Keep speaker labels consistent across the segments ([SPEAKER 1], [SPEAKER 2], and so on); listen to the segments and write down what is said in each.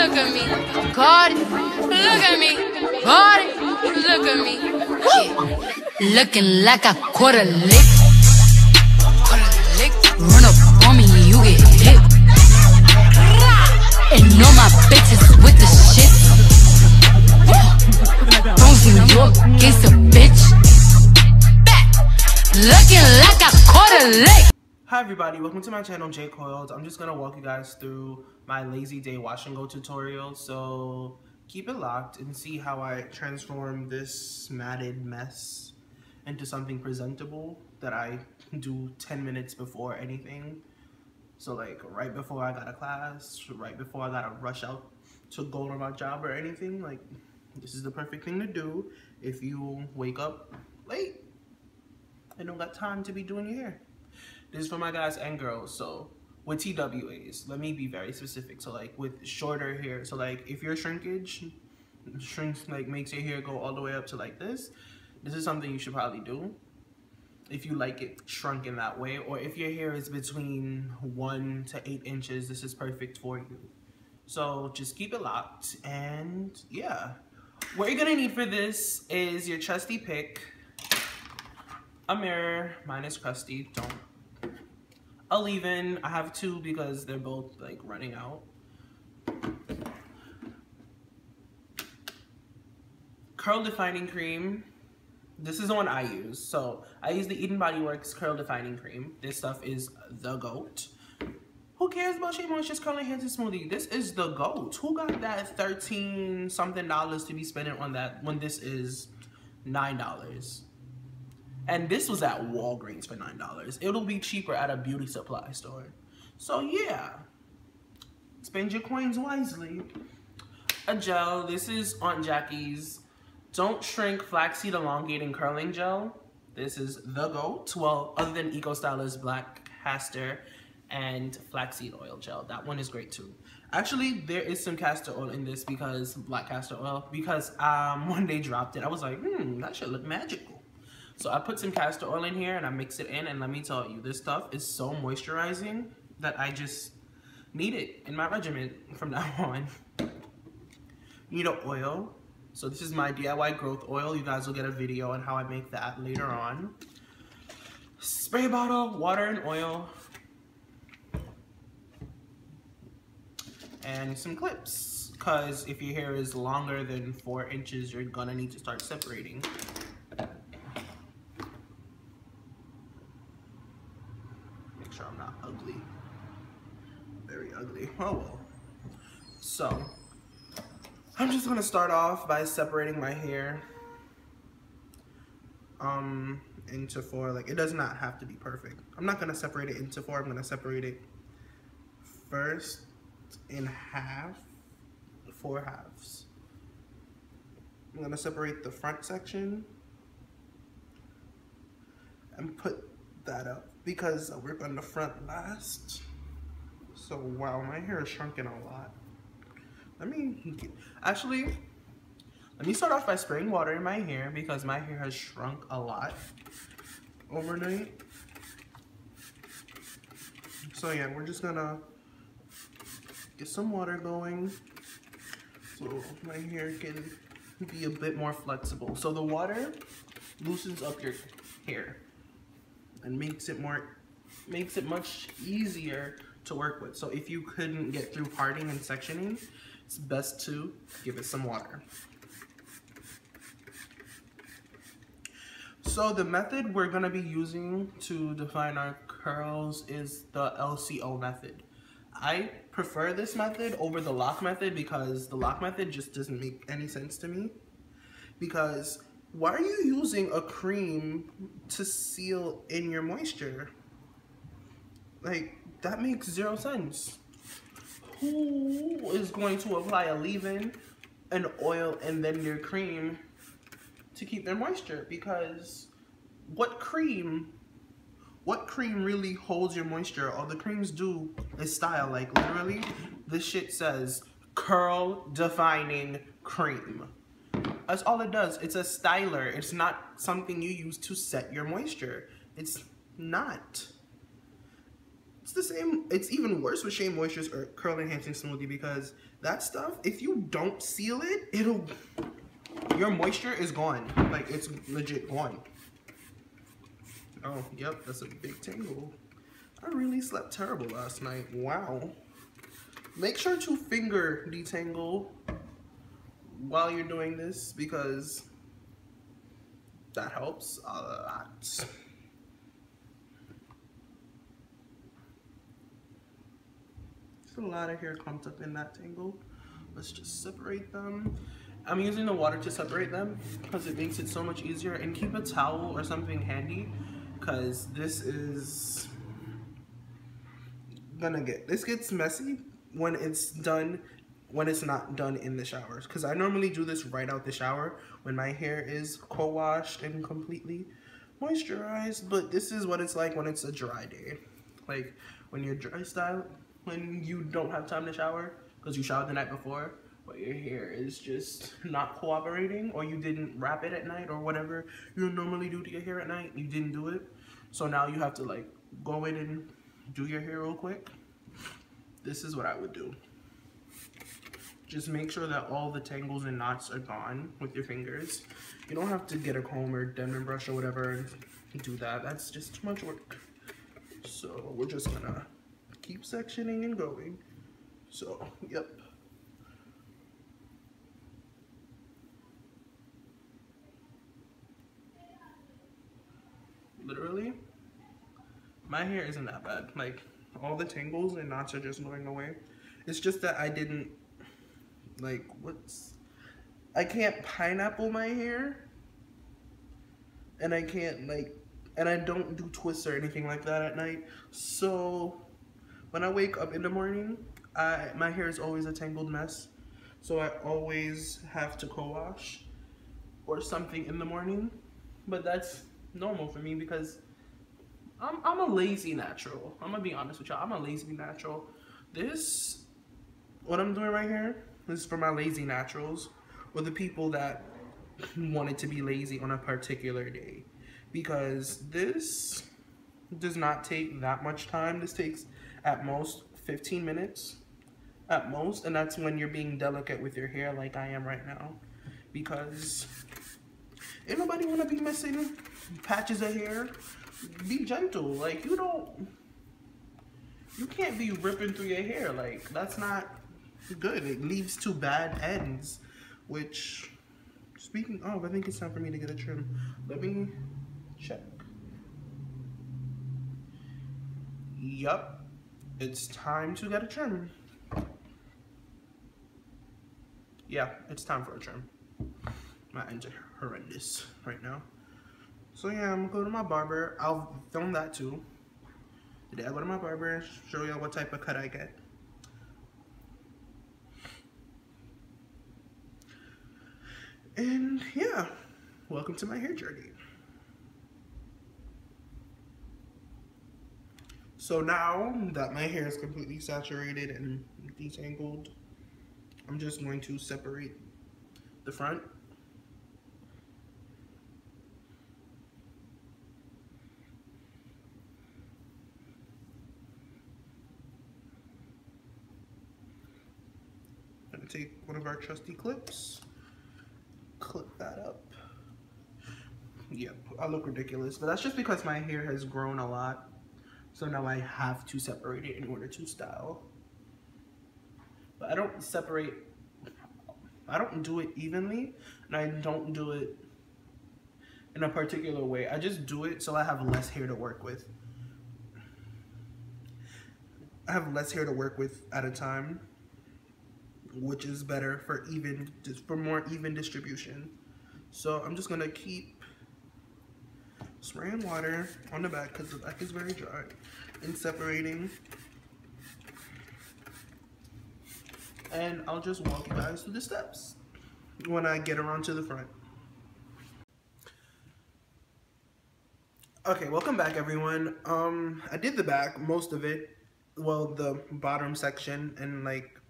[SPEAKER 1] look at me, God, look at me, God, look at me. Yeah. Looking like a quarter lick. Run up on me, you get hit. And know my bitches with the shit. Bronx, New York, gangsta bitch. Looking like a quarter lick.
[SPEAKER 2] Hi everybody, welcome to my channel, J Coiled. I'm just gonna walk you guys through my lazy day wash and go tutorial. So keep it locked and see how I transform this matted mess into something presentable that I do 10 minutes before anything. So like right before I got a class, right before I gotta rush out to go to my job or anything, like this is the perfect thing to do if you wake up late and don't got time to be doing your hair. This is for my guys and girls. So with TWAs, let me be very specific. So like with shorter hair, so like if your shrinkage shrinks, like makes your hair go all the way up to like this is something you should probably do if you like it shrunk in that way. Or if your hair is between 1 to 8 inches, this is perfect for you. So just keep it locked. And yeah, what you're gonna need for this is your trusty pick, a mirror, mine is crusty, a leave-in. I have 2 because they're both like running out. Curl defining cream. This is the one I use. So I use the Eden Body Works curl defining cream. This stuff is the GOAT. Who cares about Shea Moisture's curling hands and smoothie? This is the GOAT. Who got that 13 something dollars to be spending on that when this is $9? And this was at Walgreens for $9. It'll be cheaper at a beauty supply store. So yeah, spend your coins wisely. A gel. This is Aunt Jackie's Don't Shrink Flaxseed Elongating Curling Gel. This is the GOAT. Well, other than Eco Stylist Black Castor and Flaxseed Oil Gel. That one is great too. Actually, there is some castor oil in this because black castor oil, because when they dropped it, I was like, that should look magical. So I put some castor oil in here and I mix it in, and let me tell you, this stuff is so moisturizing that I just need it in my regimen from now on. You need an oil. So this is my DIY growth oil. You guys will get a video on how I make that later on. Spray bottle, water and oil. And some clips, because if your hair is longer than 4 inches, you're gonna need to start separating. Make sure I'm not ugly. Very ugly. Oh well. So I'm just gonna start off by separating my hair into 4. Like, it does not have to be perfect. I'm not gonna separate it into 4. I'm gonna separate it first in half, 4 halves. I'm gonna separate the front section and put that up because I work on the front last. So wow, my hair is shrunken a lot. Let me start off by spraying water in my hair because my hair has shrunk a lot overnight. So yeah, we're just gonna get some water going so my hair can be a bit more flexible. So the water loosens up your hair and makes it much easier to work with. So if you couldn't get through parting and sectioning, it's best to give it some water. So the method we're gonna be using to define our curls is the LCO method. I prefer this method over the lock method because the lock method just doesn't make any sense to me. Because why are you using a cream to seal in your moisture? Like, that makes 0 sense. Who is going to apply a leave-in, an oil, and then your cream to keep their moisture? Because what cream really holds your moisture? All the creams do is style. Like, literally, this shit says curl defining cream. That's all it does. It's a styler. It's not something you use to set your moisture. It's not. It's the same. It's even worse with Shea Moisture's Curl Enhancing Smoothie, because that stuff, if you don't seal it, your moisture is gone. Like, it's legit gone. Oh, yep, that's a big tingle. I really slept terrible last night. Wow. Make sure to finger detangle while you're doing this, because that helps a lot. There's a lot of hair clumped up in that tangle. Let's just separate them. I'm using the water to separate them because it makes it so much easier. And keep a towel or something handy, because this gets messy when it's not done in the showers. Because I normally do this right out the shower when my hair is co-washed and completely moisturized. But this is what it's like when it's a dry day. Like when you're dry style, when you don't have time to shower because you showered the night before, but your hair is just not cooperating, or you didn't wrap it at night, or whatever you normally do to your hair at night, you didn't do it. So now you have to like go in and do your hair real quick. This is what I would do. Just make sure that all the tangles and knots are gone with your fingers. You don't have to get a comb or Denman brush or whatever and do that. That's just too much work. So we're just gonna keep sectioning and going. So, yep. Literally, my hair isn't that bad. Like, all the tangles and knots are just going away. It's just that I didn't, like, I can't pineapple my hair, and I can't, like, and I don't do twists or anything like that at night. So when I wake up in the morning, my hair is always a tangled mess. So I always have to co-wash or something in the morning. But that's normal for me because I'm a lazy natural. I'm gonna be honest with y'all. I'm a lazy natural. What I'm doing right here is for my lazy naturals, or the people that wanted to be lazy on a particular day, because this does not take that much time. This takes at most 15 minutes at most, and that's when you're being delicate with your hair like I am right now, because ain't nobody want to be missing patches of hair. Be gentle. Like, you can't be ripping through your hair. Like, that's not good. It leads to bad ends, which, speaking of, I think it's time for me to get a trim. Let me check. Yup, it's time to get a trim. Yeah, it's time for a trim. My ends are horrendous right now. So yeah, I'm gonna go to my barber. I'll film that too. Today I go to my barber and show y'all what type of cut I get. And yeah, welcome to my hair journey. So now that my hair is completely saturated and detangled, I'm just going to separate the front. I'm going to take one of our trusty clips, clip that up. Yep, I look ridiculous, but that's just because my hair has grown a lot. So now I have to separate it in order to style. But I don't do it evenly, and I don't do it in a particular way. I just do it so I have less hair to work with. I have less hair to work with at a time, which is better for more even distribution. So I'm just gonna keep spraying water on the back because the back is very dry and separating. And I'll just walk you guys through the steps when I get around to the front. Okay, welcome back everyone. I did the back, most of it. Well, the bottom section and like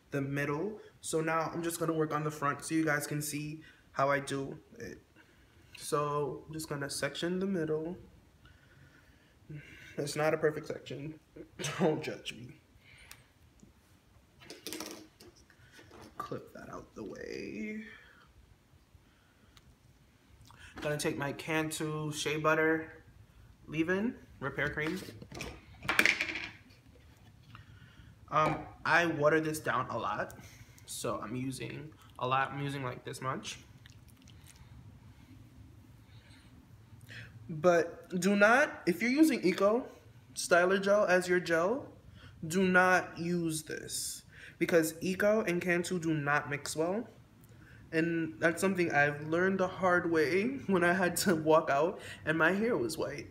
[SPEAKER 2] the middle. So now I'm just gonna work on the front so you guys can see how I do it. So I'm just gonna section the middle It's not a perfect section. Don't judge me. Clip that out the way. Gonna take my Cantu Shea Butter leave-in repair cream. I water this down a lot, so I'm using a lot. I'm using like this much. But do not, if you're using Eco Styler Gel as your gel, do not use this because Eco and Cantu do not mix well. And that's something I've learned the hard way when I had to walk out and my hair was white.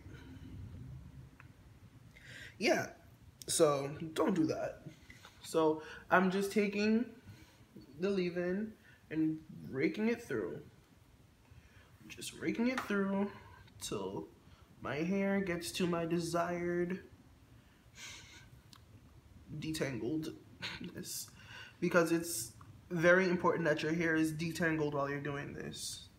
[SPEAKER 2] Yeah, so don't do that. So I'm just taking the leave-in and raking it through. Just raking it through till my hair gets to my desired detangledness, because it's very important that your hair is detangled while you're doing this,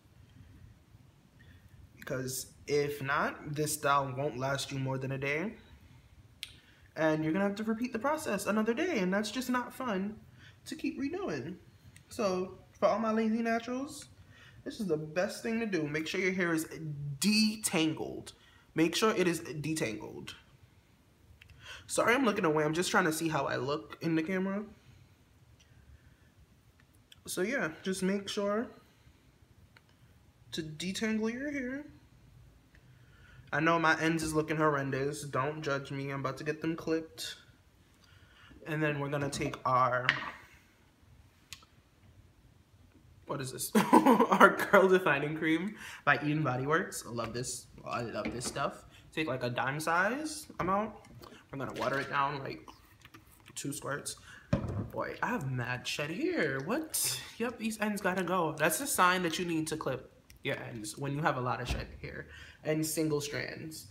[SPEAKER 2] because if not, this style won't last you more than a day and you're gonna have to repeat the process another day, and that's just not fun to keep redoing. So for all my lazy naturals, this is the best thing to do. Make sure your hair is detangled. Make sure it is detangled. Sorry, I'm looking away. I'm just trying to see how I look in the camera. So yeah, just make sure to detangle your hair. I know my ends is looking horrendous. Don't judge me. I'm about to get them clipped. And then we're gonna take our, what is this? Our curl defining cream by Eden Body Works. I love this. I love this stuff. Take like a dime size amount. I'm gonna water it down like 2 squirts. Boy, I have mad shed hair. What? Yep, these ends gotta go. That's a sign that you need to clip your ends when you have a lot of shed hair and single strands.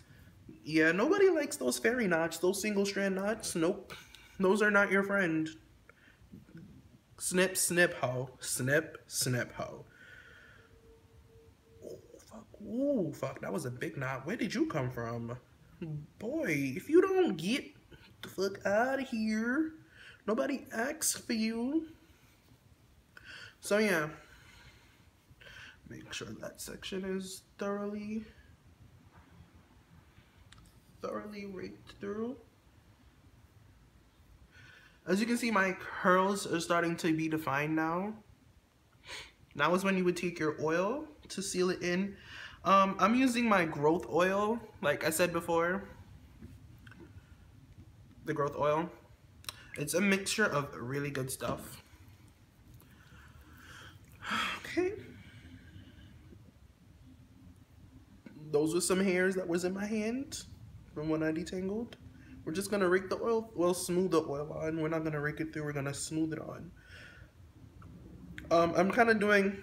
[SPEAKER 2] Yeah, nobody likes those fairy knots, those single strand knots. Nope, those are not your friend. Snip, snip, ho. Snip, snip, ho. Oh, fuck. Ooh, fuck, that was a big knot. Where did you come from? Boy, if you don't get the fuck out of here, nobody asks for you. So yeah, make sure that section is thoroughly raked through. As you can see, my curls are starting to be defined now. Now is when you would take your oil to seal it in. I'm using my growth oil, like I said before. The growth oil. It's a mixture of really good stuff. Okay. Those were some hairs that was in my hand from when I detangled. We're just gonna rake the oil, well, smooth the oil on. We're not gonna rake it through, we're gonna smooth it on. I'm kind of doing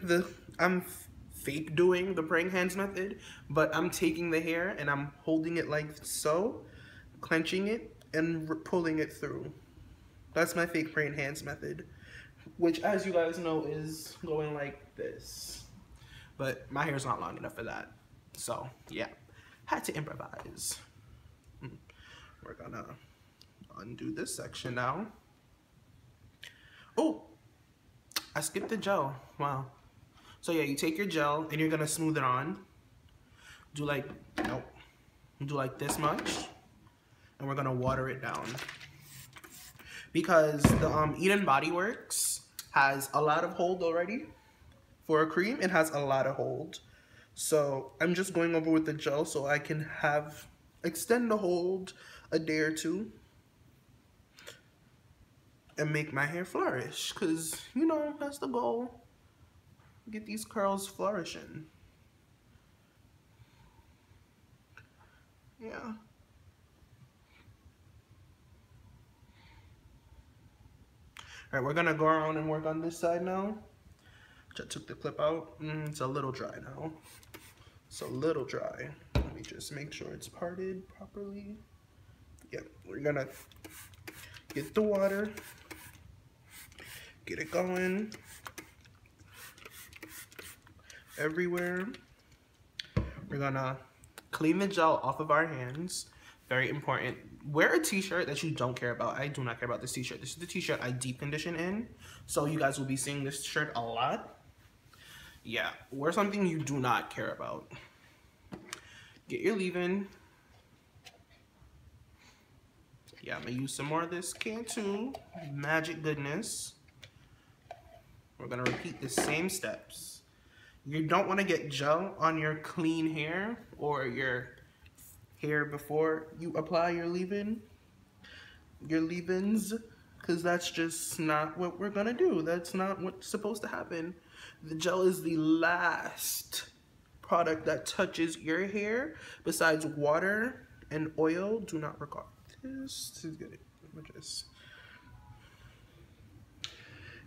[SPEAKER 2] I'm fake doing the praying hands method, but I'm taking the hair and I'm holding it like so, clenching it and pulling it through. That's my fake praying hands method, which, as you guys know, is going like this. But my hair's not long enough for that. So yeah, had to improvise. We're gonna undo this section now. Oh, I skipped the gel. Wow. So yeah, you take your gel and you're gonna smooth it on. Do like, nope. Do like this much. And we're gonna water it down. Because the Eden Body Works has a lot of hold already. For a cream, it has a lot of hold. So I'm just going over with the gel so I can extend the hold a day or two and make my hair flourish, because you know that's the goal. Get these curls flourishing. Yeah. Alright, we're gonna go around and work on this side now. I took the clip out. It's a little dry now. It's a little dry. Let me just make sure it's parted properly. Yep, we're gonna get the water, get it going everywhere. We're gonna clean the gel off of our hands Very important. Wear a t-shirt that you don't care about. I do not care about this t-shirt. This is the t-shirt I deep condition in. So you guys will be seeing this shirt a lot. Yeah, wear something you do not care about. Get your leave-in. Yeah, I'm gonna use some more of this Cantu Magic Goodness. We're gonna repeat the same steps. You don't wanna get gel on your clean hair or your hair before you apply your leave-ins, because that's just not what we're gonna do. That's not what's supposed to happen. The gel is the last product that touches your hair besides water and oil. Do not record this is good.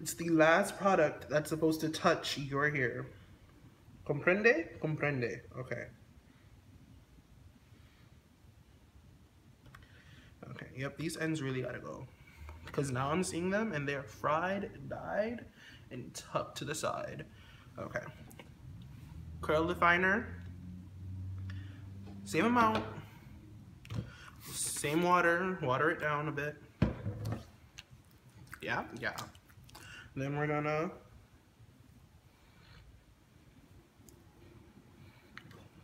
[SPEAKER 2] It's the last product that's supposed to touch your hair. Comprende? Comprende. Okay. Okay, yep, these ends really gotta go. Because now I'm seeing them and they're fried, dyed, and tucked to the side. Okay. Curl definer. Same amount. Same water. Water it down a bit. Yeah, yeah. Then we're gonna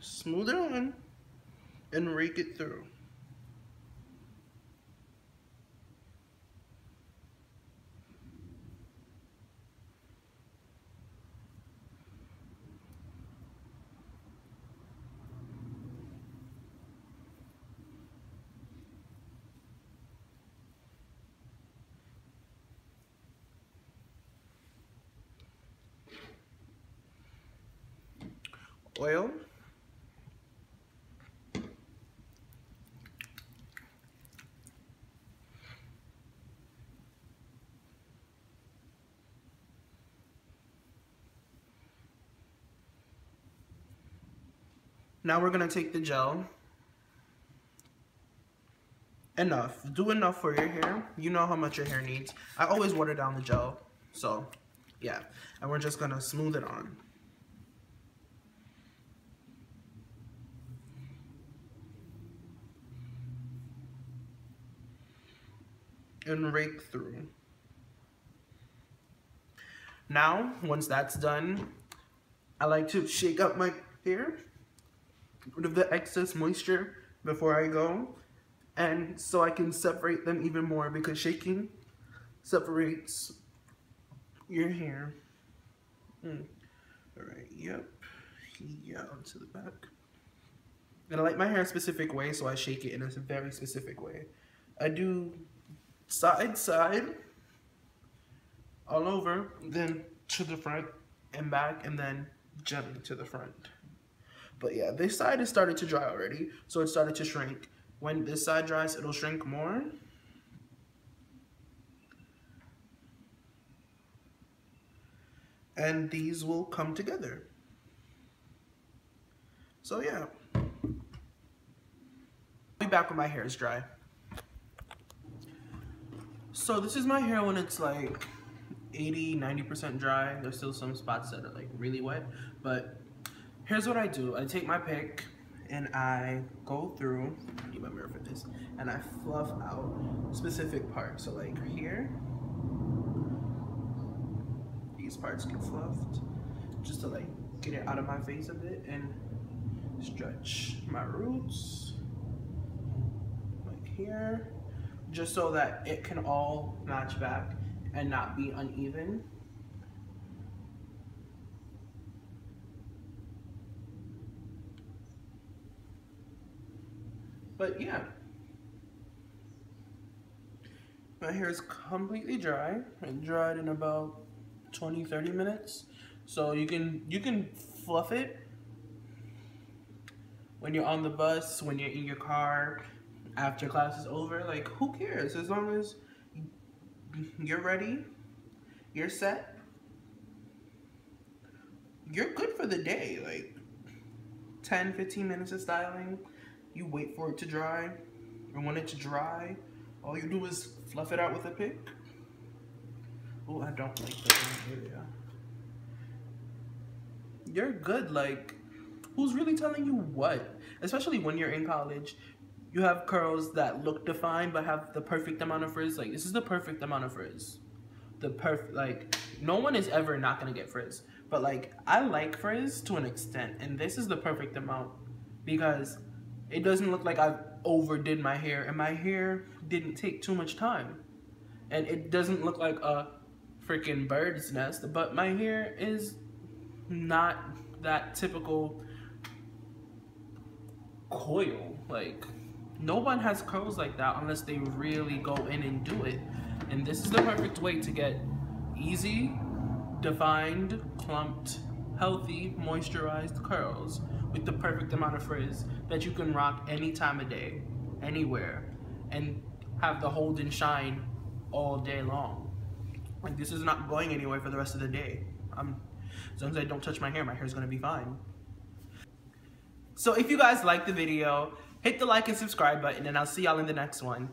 [SPEAKER 2] smooth it on and rake it through. Oil. Now we're gonna take the gel. Enough. Do enough for your hair. You know how much your hair needs. I always water down the gel. So, yeah. And we're just gonna smooth it on. And rake through. Now, once that's done, I like to shake up my hair, get rid of the excess moisture before I go, and so I can separate them even more, because shaking separates your hair. Alright, yep. Yeah, onto the back. And I like my hair a specific way, so I shake it in a very specific way. I do side, all over, then to the front and back, and then gently to the front. But yeah, this side has started to dry already, so it started to shrink. When this side dries, it'll shrink more. And these will come together. So yeah. I'll be back when my hair is dry. So this is my hair when it's like 80–90% dry. There's still some spots that are like really wet, but here's what I do. I take my pick and I go through, I need my mirror for this, and I fluff out specific parts. So like here, these parts get fluffed just to like get it out of my face a bit, and stretch my roots like here, just so that it can all match back and not be uneven. But yeah, my hair is completely dry. It dried in about 20–30 minutes. So you can fluff it when you're on the bus, when you're in your car, after class is over. Like, who cares? As long as you're ready, you're set, you're good for the day. Like 10–15 minutes of styling, you wait for it to dry, and when it's dry, all you do is fluff it out with a pick. Oh, I don't like the area. You're good. Like, who's really telling you what? Especially when you're in college, You have curls that look defined but have the perfect amount of frizz. Like, this is the perfect amount of frizz. Like, no one is ever not gonna get frizz. But like, I like frizz to an extent, and this is the perfect amount because it doesn't look like I've overdid my hair, and my hair didn't take too much time. And it doesn't look like a freaking bird's nest, but my hair is not that typical coil. Like, no one has curls like that unless they really go in and do it. And this is the perfect way to get easy, defined, clumped, healthy, moisturized curls with the perfect amount of frizz that you can rock any time of day, anywhere, and have the hold and shine all day long. Like, this is not going anywhere for the rest of the day. As long as I don't touch my hair is gonna be fine. So if you guys like the video, hit the like and subscribe button, and I'll see y'all in the next one.